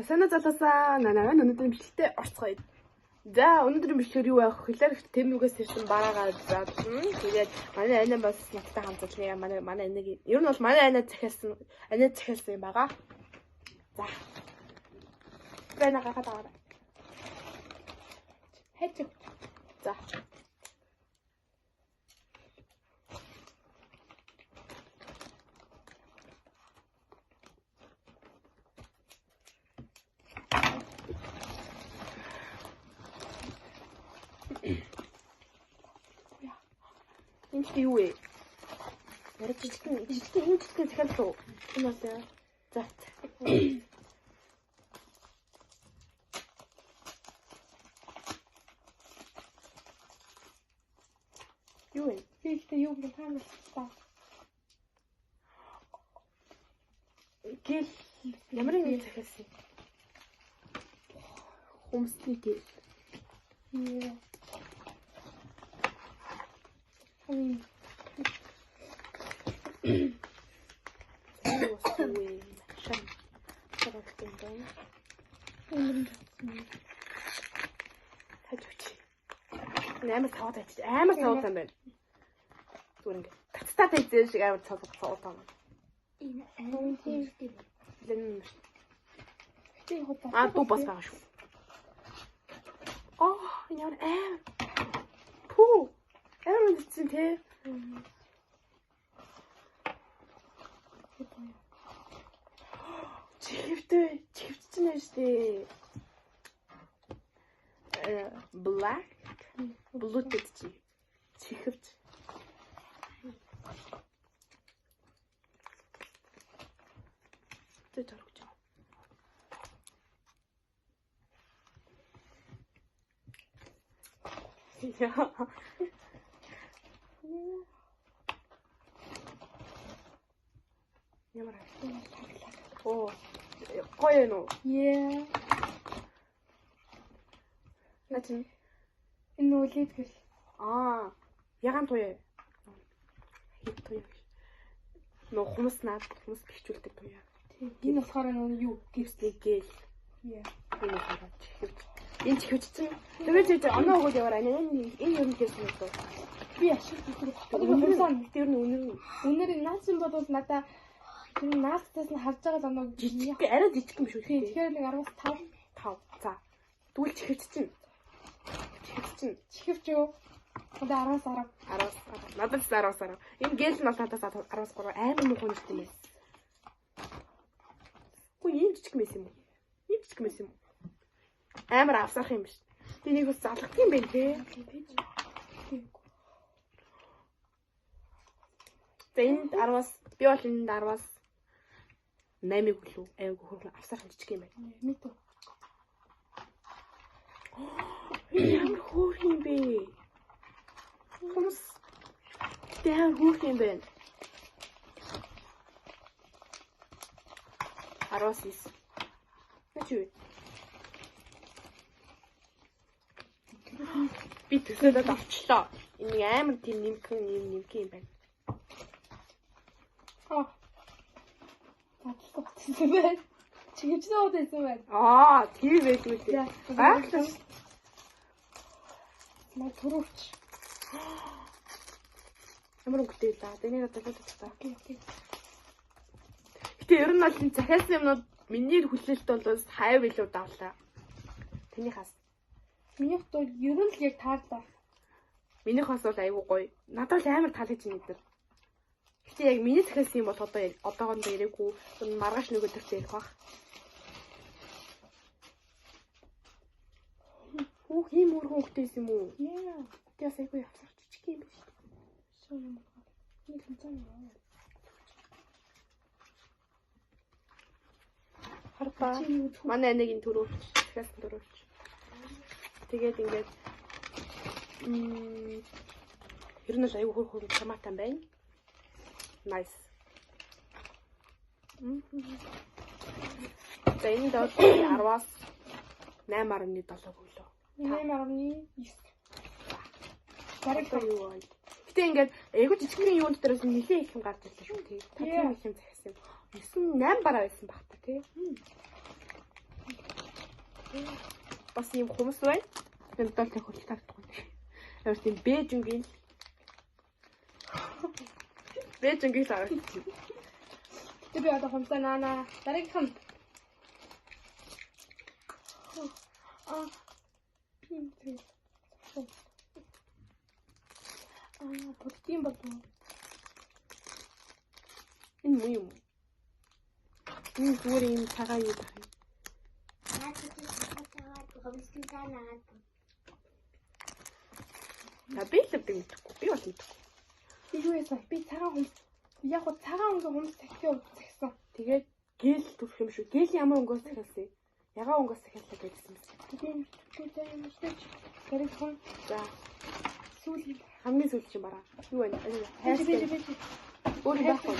Сайн залуусаа нанаа өнөөдрийн бичлэгтээ орцгоё. За өнөөдрийн бичлэг юу байх вэ гэхээр тэмнүгээс ирсэн бараагаа заадсан. Тэгээд манай анаа бас надтай хамталсан. Манай анаг ер нь бол манай анаа захиалсан юм байгаа. За. Бэнэ гахаа. Хэч. За. Энд юу вэ? Яриж жижигхэн захиалсан. Энэ бас за. Юу вэ? Тэгтээ юу гэх юм бэ? Гэл ямар нэг захиалсан. Хүмсний гэл. Яа. Амар савд юм байна. Зүгээр ингэ. Тацтаа тавьсан шиг амар савд байна. Энэ амар тийм. Лэн. Тэг хот. Дуу бас байгаа шүү. Яа Пүү. Амар үндсэн те. Чивчэн нь штэ. Black Bluetooth чихвч. Тэ тарах. Яа. Ямар гоё нөө. Яа. Начин Энэ үлээд гэл. Ягаан туяа. Хит туяа. Нөө хүмүүс бихжүүлдэг туяа. Тийм. Энэ болохоор нөө юу гипстэй гэл. Яа. Энэ болохоор чихвч. Энэ чихвч чинь тэгээд оноо өгөөд яваар энэ ер нь хэлсэн үү? Би ашиг хийх. Тэр нь үнээр наацсан бодвол надаа тэр наацтаас нь харж байгаа оноо жижиг арай жижиг юм шүү. Тэгэхээр нэг 15. За. Тэгвэл чихвч чинь Чихвч юу? Одоо 10-аас 10. Надад 10-аас 10. Энэ гэл нь бол надаас 10-аас 3 амар муу хүнтэй юм байна. Үгүй ийм жижиг мэс юм уу? Амар авсарах юм биш. Тэнийг бас залгах юм байна те. За энэ 10-аас би бол энэ 10-аас 8-ыг хүлээ. Айгу хөргөн авсарах жижиг юм байна. Мэд үү? Ямар хөөх юм бэ? Хүмүүс тэр хөөх юм бэ? 10-аас 9. Би төсөөлөд авчлаа. Энэ амар тийм нэмхэн юм байна. Татлсан байна. Чихвчнээ удаасан байна. Тийм байлгүй дээ. Маа төрөвч. Ямар өнгөтэй л дээ. Энийг одоо бодож Окей. Гэтэ ер нь бол энэ захиалсан юмнууд миний хүлээлт бол хайв илүү давлаа. Танийхаас. Минийх бол ер нь л яг таарлаа. Минийхээс бол айгүй гоё. Надад л амар таалагдж байна гэдэг. Гэтэ яг миний захиалсан юм бол одоогондоо ирээгүй. Маргааш нөгөө төрч ярих бах. Ийм өргөн хөхтэйс юм уу? Яа. Тэс айгүй явсарч чичиг юм биш. Нэг л зам. Харпа. Манай нэг төрөвч, дахиад төрөвч. Тэгээд ингээд ер нь л айгүй хөрхөн томатан байна. Nice. За энэ доод 10-аас 8.7 өглөө. 8.9. Бараг юу вэ? Гэтэ ингээд айгүй жижигхэн юунд дээрээс нэлээд их юм гарч ирлээ шүү тий. 5 их юм захисан. 9 8 бараа байсан баг та тий. Бас юм хүмүүс байна. Тэгээд дол тахих хөл тавьдаг. Ямар тийм бэжингийн лаа. Тэг би одоо хомсоо наана. Дараагийнх нь. Бүгдийн болов. Энэ юм. Энэ зүгээр юм цагаан юм байна. Би л мэдгүй. Би бол мэдгүй. Би юу яасан? Би цагаан хомс. Яг го цагаан хомс захиа загсан. Тэгээд гэл төрөх юм шүү. Гэл ямар өнгөөс захиалсан юм? Ягаан өнгөөс захиалсан гэсэн юм. Тийм юм шүү. Тэрийг хон За сүүлийн хамгийн сүүл чинь бараа. Юу вэ? хайш би. Өөр байхгүй.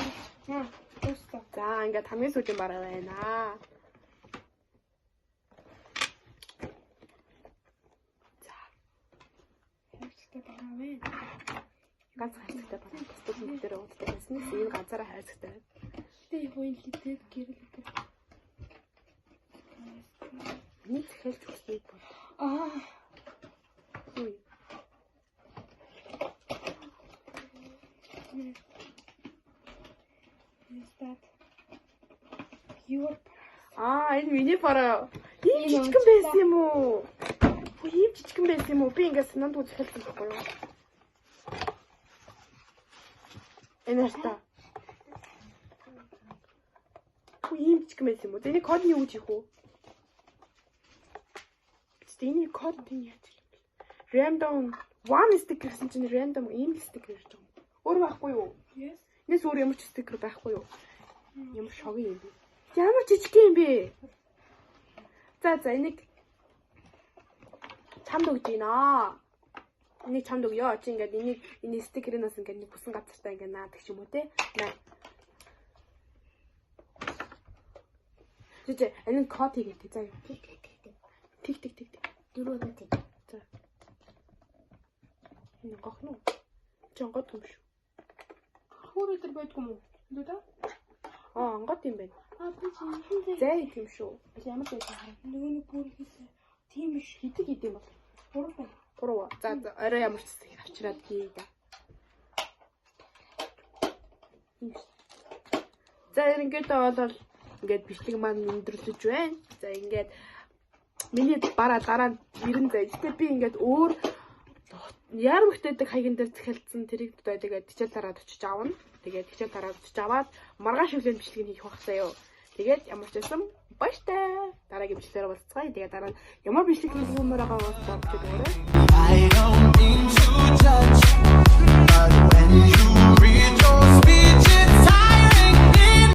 Өөстөө. За ингээд хамгийн сүүлийн бараа байна. Хайрцагтай байгаа вэ? Ганц хайрцагтай бараа. Бусдад нэг дээр уудтай байсан. Энэ ганцаараа хайрцагтай байна. Тэг юу юм литэд гэрэлтэй. Нэг захиалж өгсөйг бол. Үй. Юу? Энэ миний бараа. Ийм жижигэн байсан юм уу? Ийм жижигэн байсан юм уу? Би ингээд санаанд үзэхэлсэн байхгүй юу? Энэ хаста. Ийм жижигэн байсан юм уу? Энийг код нь юу гэж хийх үү? Энийг код нь яаж хийх вэ? Random one sticker гэсэн чинь random ийм sticker гэж байна. Өөр байхгүй юу? Yes. Энэс өөр ямар ч sticker байхгүй юу? Ямар шогийн юм бэ? Ямар жижигхэн юм бэ? За энийг чамд өгж гинэ. Энийг чамд өгөө. Чи ингээд энэ стикернаас ингээд нэг бүсэн газартаа ингээд наадаг ч юм уу те. Жижиг энэ код хийгээд за юу. Тик. Дөрөв тик. За. Энэ гохно. Жонгод юм шүү. Хөр өдөр байдгүй юм уу? Юу да? Ангот юм байна. Би чинь Зай тийм шүү. Ямар ч байсан хараа. нөгөө бүр хийсэн. Тийм биш. Хитэг юм бол. Гурав байна. Гурав. За орой ямар ч зүйл авчираад хий да. За ингээд бол ингээд бичлэг маань өндөрлөж байна. За ингээд миний бараа дараа нь ирэн зай. Гэтэ би ингээд өөр яармагтайдаг хаягийн дээр захиалсан тэрийг тэгээд хичээл дараад очиж аавна. Тэгээд хичээл дараад очиж аваад маргааш өглөө бичлэг хийх багсаа юу. Тэгээд ямар ч байсан баяртай. Дараагийн бичлэгээр уулзцгаая. Тэгээд дараа нь ямар бичлэг хийх юмараа бас бодож өгөөрэй.